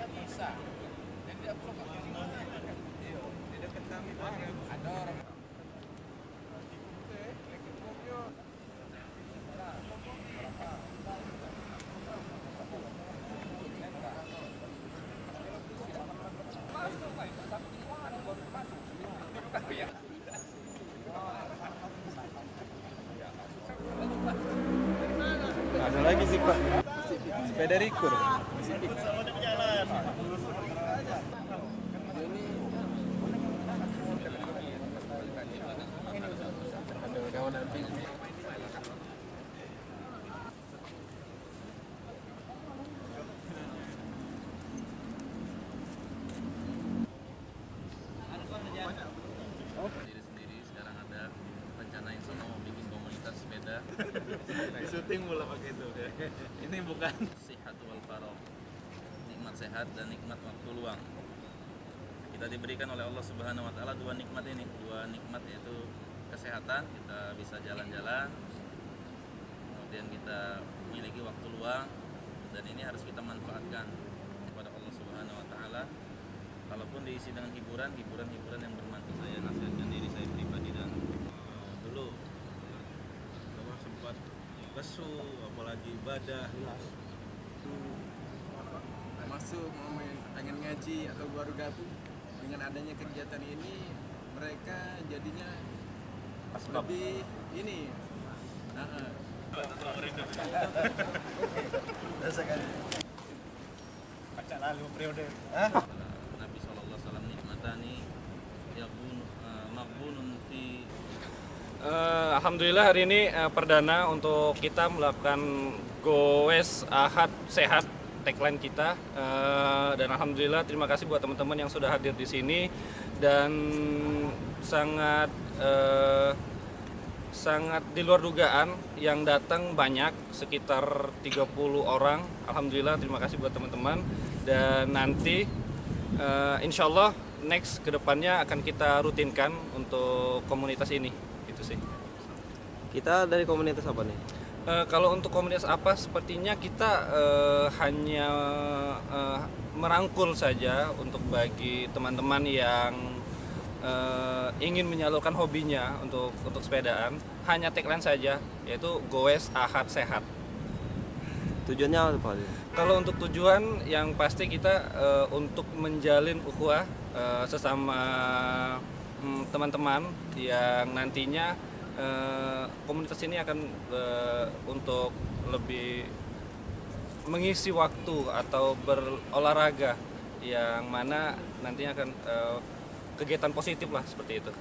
bisa. Jadi aku di dekat kami ada orang. Ada lagi sih Pak, sepeda rikur. Diri sendiri sekarang ada rencana yang sama mau bikin komunitas sepeda. Syuting mula pakai itu. Ini bukan sehat wal faragh, nikmat sehat dan nikmat waktu luang. Kita diberikan oleh Allah Subhanahu wa taala dua nikmat ini, dua nikmat yaitu kesehatan, kita bisa jalan-jalan, kemudian kita memiliki waktu luang, dan ini harus kita manfaatkan kepada Allah Subhanahu wa taala. Kalaupun diisi dengan hiburan yang bermanfaat, saya nasihatkan diri saya pribadi dan Dulu sempat lesu, apalagi ibadah. Masuk mau pengen ngaji atau baru gabung, dengan adanya kegiatan ini mereka jadinya lebih ini. Baca lalu periode. Nabi sallallahu alaihi wasallam nikmatani yaqbun maqbunun fi. Alhamdulillah hari ini perdana untuk kita melakukan Goes Ahad Sehat, tagline kita, dan alhamdulillah terima kasih buat teman-teman yang sudah hadir di sini dan sangat di luar dugaan yang datang banyak, sekitar 30 orang. Alhamdulillah terima kasih buat teman-teman, dan nanti insya Allah next kedepannya akan kita rutinkan untuk komunitas ini, gitu sih. Kita dari komunitas apa nih? Kalau untuk komunitas apa, sepertinya kita hanya merangkul saja untuk bagi teman-teman yang ingin menyalurkan hobinya untuk sepedaan. Hanya tagline saja, yaitu Goes Ahad Sehat. Tujuannya apa? Kalau untuk tujuan yang pasti kita untuk menjalin ukhuwah sesama teman-teman yang nantinya komunitas ini akan untuk lebih mengisi waktu atau berolahraga yang mana nantinya akan kegiatan positif lah, seperti itu.